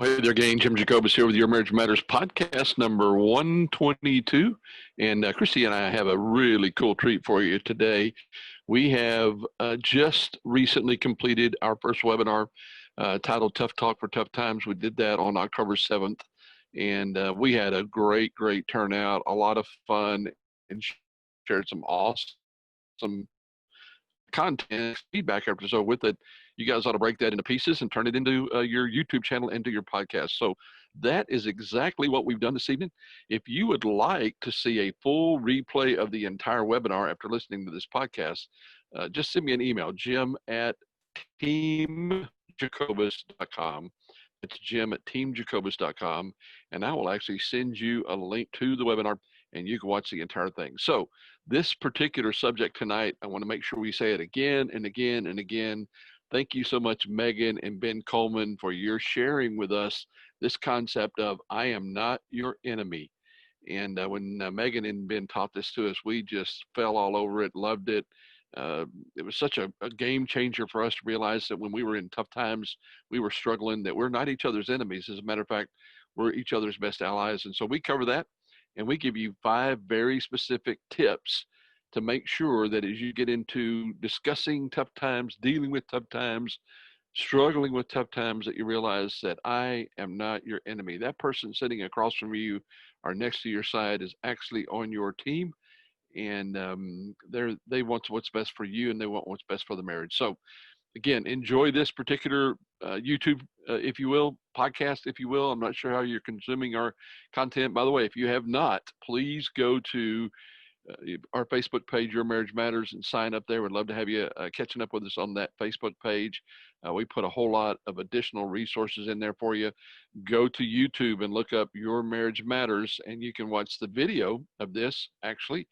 Hey there, gang. Jim Jacobus here with Your Marriage Matters podcast number 122. And Christie and I have a really cool treat for you today. We have just recently completed our first webinar titled Tough Talk for Tough Times. We did that on October 7th. And we had a great turnout, a lot of fun, and shared some awesome content feedback after. So with it, you guys ought to break that into pieces and turn it into your YouTube channel, into your podcast. So that is exactly what we've done this evening. If you would like to see a full replay of the entire webinar after listening to this podcast, just send me an email, jim@teamjacobus.com. It's jim@teamjacobus.com, and I will actually send you a link to the webinar, and you can watch the entire thing. So this particular subject tonight, I want to make sure we say it again and again and again. Thank you so much, Megan and Ben Coleman, for your sharing with us this concept of I am not your enemy. And when Megan and Ben taught this to us, we just fell all over it, loved it. It was such a game changer for us to realize that when we were in tough times, we were struggling, that we're not each other's enemies. As a matter of fact, we're each other's best allies. And so we cover that, and we give you 5 very specific tips to make sure that as you get into discussing tough times, dealing with tough times, struggling with tough times, that you realize that I am not your enemy. That person sitting across from you or next to your side is actually on your team, and they want what's best for you, and they want what's best for the marriage. So again, enjoy this particular YouTube, if you will, podcast, if you will. I'm not sure how you're consuming our content. By the way, if you have not, please go to our Facebook page, Your Marriage Matters, and sign up there. We'd love to have you catching up with us on that Facebook page. We put a whole lot of additional resources in there for you. Go to YouTube and look up Your Marriage Matters, and you can watch the video of this, actually.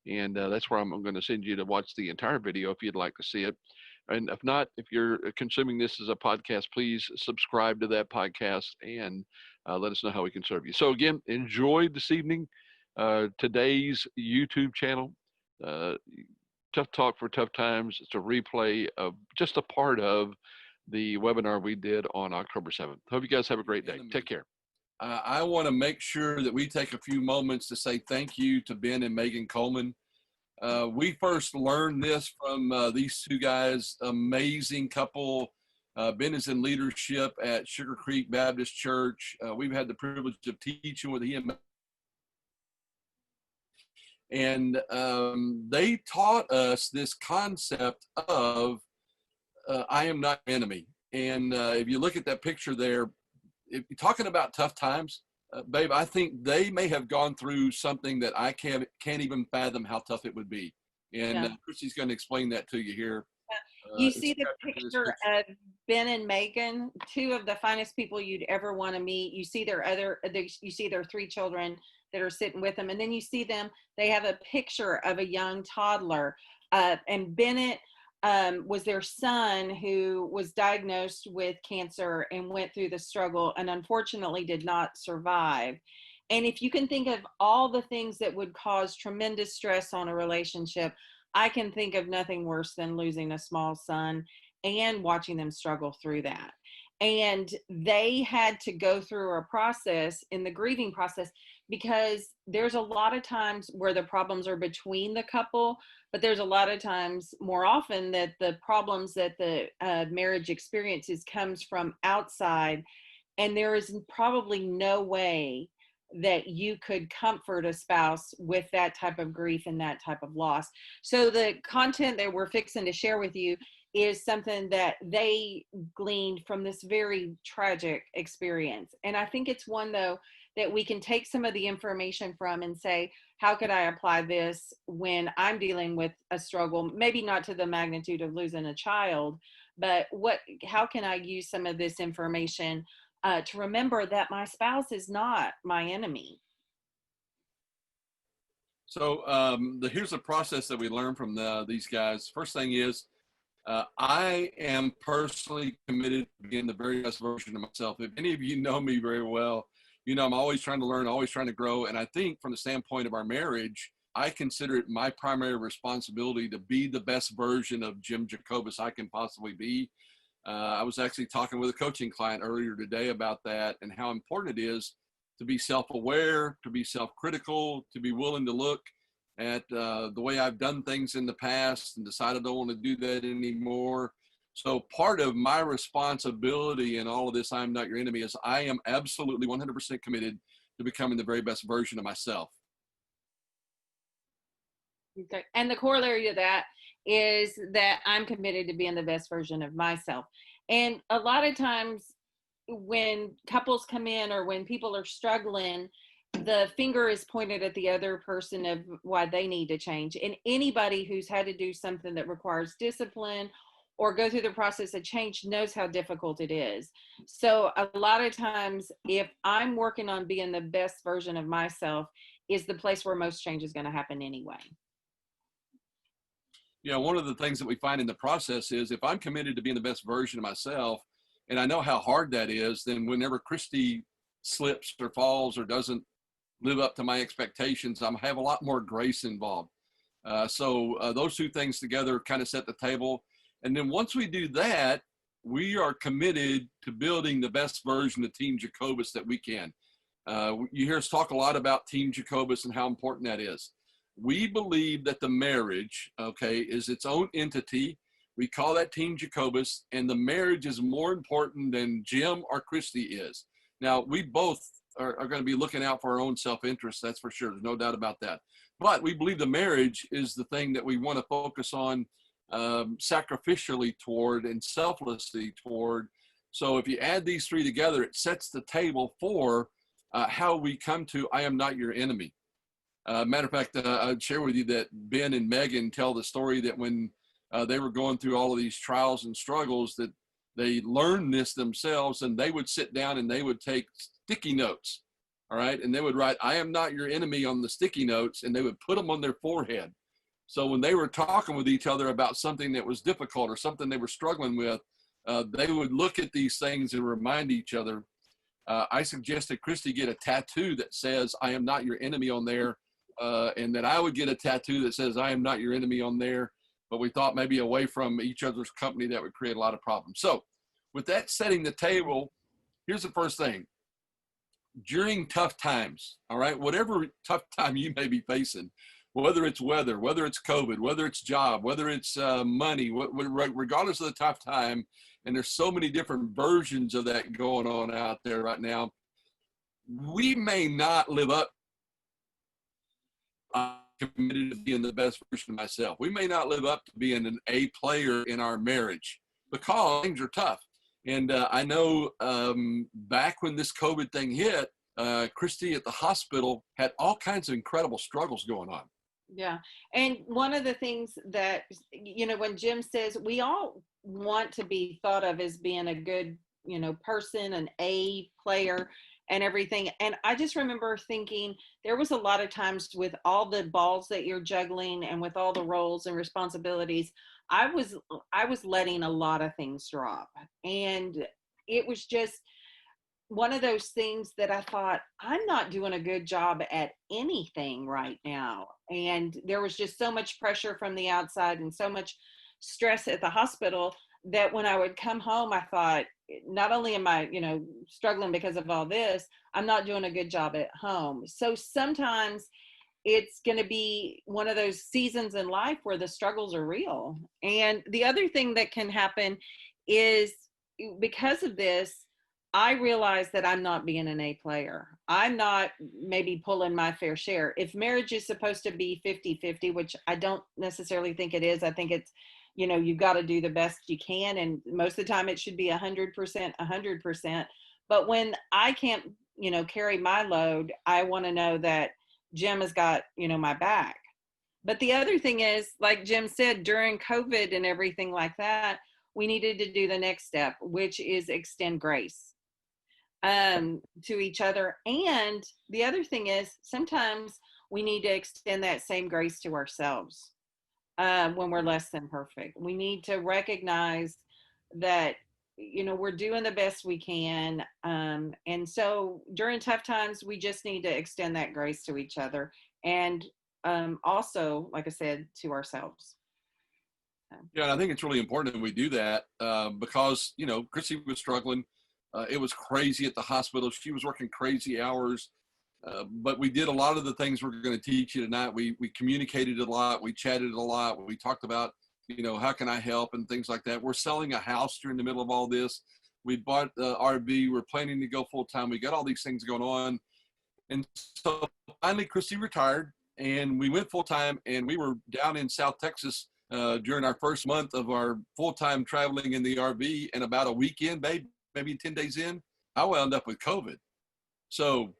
And that's where I'm going to send you to watch the entire video if you'd like to see it. And if not, if you're consuming this as a podcast, please subscribe to that podcast and let us know how we can serve you. So again, enjoy this evening. Today's YouTube channel, Tough Talk for Tough Times. It's a replay of just a part of the webinar we did on October 7th. Hope you guys have a great day. Take care. I want to make sure that we take a few moments to say thank you to Ben and Megan Coleman. We first learned this from these two guys, amazing couple. Ben is in leadership at Sugar Creek Baptist Church. We've had the privilege of teaching with him. And they taught us this concept of I am not your enemy. And if you look at that picture there, if you're talking about tough times, babe, I think they may have gone through something that I can't even fathom how tough it would be. And Christie's going to explain that to you here. You see the picture of Ben and Megan, 2 of the finest people you'd ever want to meet. You see you see their 3 children that are sitting with them, and then you see them. They have a picture of a young toddler, and Bennett was their son who was diagnosed with cancer and went through the struggle and unfortunately did not survive. And if you can think of all the things that would cause tremendous stress on a relationship, I can think of nothing worse than losing a small son and watching them struggle through that. And they had to go through a process in the grieving process, because there's a lot of times where the problems are between the couple, but there's a lot of times, more often, that the problems that the marriage experiences comes from outside, and there is probably no way that you could comfort a spouse with that type of grief and that type of loss. So the content that we're fixing to share with you is something that they gleaned from this very tragic experience. And I think it's one, though, that we can take some of the information from and say, how could I apply this when I'm dealing with a struggle, maybe not to the magnitude of losing a child, but how can I use some of this information to remember that my spouse is not my enemy? So here's the process that we learned from these guys. First thing is, I am personally committed to being the very best version of myself. If any of you know me very well, you know I'm always trying to learn, always trying to grow. And I think from the standpoint of our marriage, I consider it my primary responsibility to be the best version of Jim Jacobus I can possibly be. I was actually talking with a coaching client earlier today about that and how important it is to be self-aware, to be self-critical, to be willing to look at the way I've done things in the past and decide I don't want to do that anymore. So part of my responsibility in all of this, I am not your enemy, is I am absolutely 100% committed to becoming the very best version of myself. Okay. And the corollary to that is that I'm committed to being the best version of myself. And a lot of times when couples come in or when people are struggling, the finger is pointed at the other person of why they need to change. And anybody who's had to do something that requires discipline or go through the process of change knows how difficult it is. So a lot of times, if I'm working on being the best version of myself, is the place where most change is going to happen anyway. Yeah, one of the things that we find in the process is if I'm committed to being the best version of myself, and I know how hard that is, then whenever Christie slips or falls or doesn't live up to my expectations, I have a lot more grace involved. So those two things together kind of set the table. And then once we do that, we are committed to building the best version of Team Jacobus that we can. You hear us talk a lot about Team Jacobus and how important that is. We believe that the marriage, okay, is its own entity. We call that Team Jacobus, and the marriage is more important than Jim or Christie is. Now, we both are going to be looking out for our own self-interest, that's for sure. There's no doubt about that. But we believe the marriage is the thing that we want to focus on sacrificially toward and selflessly toward. So if you add these three together, it sets the table for how we come to I am not your enemy. Matter of fact, I'd share with you that Ben and Megan tell the story that when they were going through all of these trials and struggles, that they learned this themselves, and they would sit down and they would take sticky notes, all right? And they would write, I am not your enemy on the sticky notes, and they would put them on their forehead. So when they were talking with each other about something that was difficult or something they were struggling with, they would look at these things and remind each other. I suggested Christie get a tattoo that says, I am not your enemy on there, and that I would get a tattoo that says, I am not your enemy on there. But we thought maybe away from each other's company that would create a lot of problems. So with that setting the table, here's the first thing. During tough times, all right, whatever tough time you may be facing, whether it's weather, whether it's COVID, whether it's job, whether it's money, regardless of the tough time, and there's so many different versions of that going on out there right now, we may not live up committed to being the best version of myself. We may not live up to being an A player in our marriage because things are tough. And I know back when this COVID thing hit, Christie at the hospital had all kinds of incredible struggles going on. Yeah. And one of the things that, you know, when Jim says we all want to be thought of as being a good, you know, person, an A player and everything. And I just remember thinking there was a lot of times with all the balls that you're juggling and with all the roles and responsibilities, I was letting a lot of things drop. And it was just one of those things that I thought, I'm not doing a good job at anything right now. And there was just so much pressure from the outside and so much stress at the hospital that when I would come home, I thought, not only am I, you know, struggling because of all this, I'm not doing a good job at home. So sometimes it's going to be one of those seasons in life where the struggles are real. And the other thing that can happen is because of this, I realize that I'm not being an A player. I'm not maybe pulling my fair share. If marriage is supposed to be 50-50, which I don't necessarily think it is, I think it's, you know, you've got to do the best you can. And most of the time it should be 100%. But when I can't, you know, carry my load, I want to know that Jim has got, you know, my back. But the other thing is, like Jim said, during COVID and everything like that, we needed to do the next step, which is extend grace to each other. And the other thing is sometimes we need to extend that same grace to ourselves when we're less than perfect. We need to recognize that, you know, we're doing the best we can. And so during tough times, we just need to extend that grace to each other. And also, like I said, to ourselves. Yeah, and I think it's really important that we do that because, Chrissy was struggling. It was crazy at the hospital. She was working crazy hours. But we did a lot of the things we're going to teach you tonight. We communicated a lot. We chatted a lot. We talked about, how can I help and things like that. We're selling a house during the middle of all this. We bought the RV. We're planning to go full time. We got all these things going on. And so finally, Christy retired and we went full time, and we were down in South Texas during our first month of our full time traveling in the RV. And about a weekend, maybe 10 days in, I wound up with COVID. So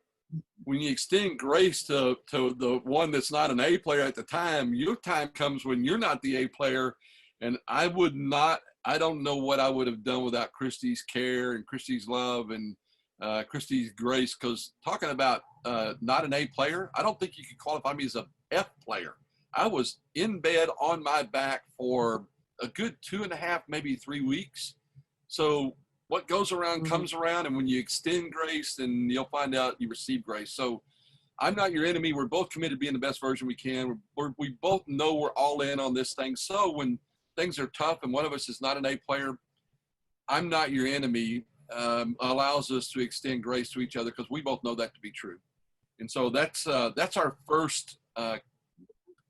when you extend grace to the one that's not an A player at the time, your time comes when you're not the A player. And I don't know what I would have done without Christy's care and Christy's love and Christy's grace. Because talking about not an A player, I don't think you could qualify me as a F player. I was in bed on my back for a good 2.5, maybe 3 weeks. So what goes around comes around, and when you extend grace, then you'll find out you receive grace. So I'm not your enemy. We're both committed to being the best version we can. We both know we're all in on this thing. So when things are tough and one of us is not an A player, I'm not your enemy allows us to extend grace to each other because we both know that to be true. And so that's our first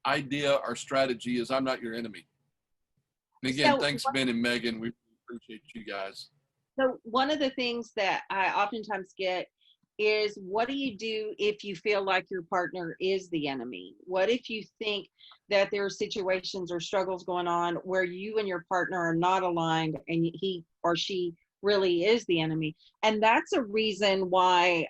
idea, our strategy is I'm not your enemy. And again, thanks, Ben and Megan. We appreciate you guys. So one of the things that I oftentimes get is, what do you do if you feel like your partner is the enemy? What if you think that there are situations or struggles going on where you and your partner are not aligned and he or she really is the enemy? And that's a reason why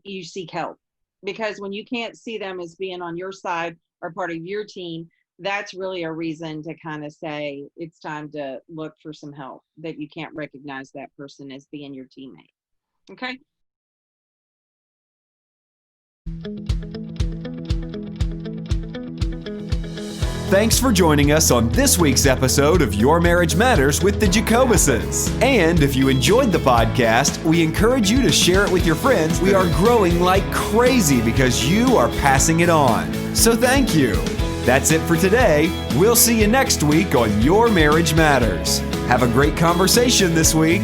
you seek help, because when you can't see them as being on your side or part of your team, that's really a reason to kind of say it's time to look for some help, that you can't recognize that person as being your teammate. Okay. Thanks for joining us on this week's episode of Your Marriage Matters with the Jacobuses. And if you enjoyed the podcast, we encourage you to share it with your friends. We are growing like crazy because you are passing it on. So thank you. That's it for today. We'll see you next week on Your Marriage Matters. Have a great conversation this week.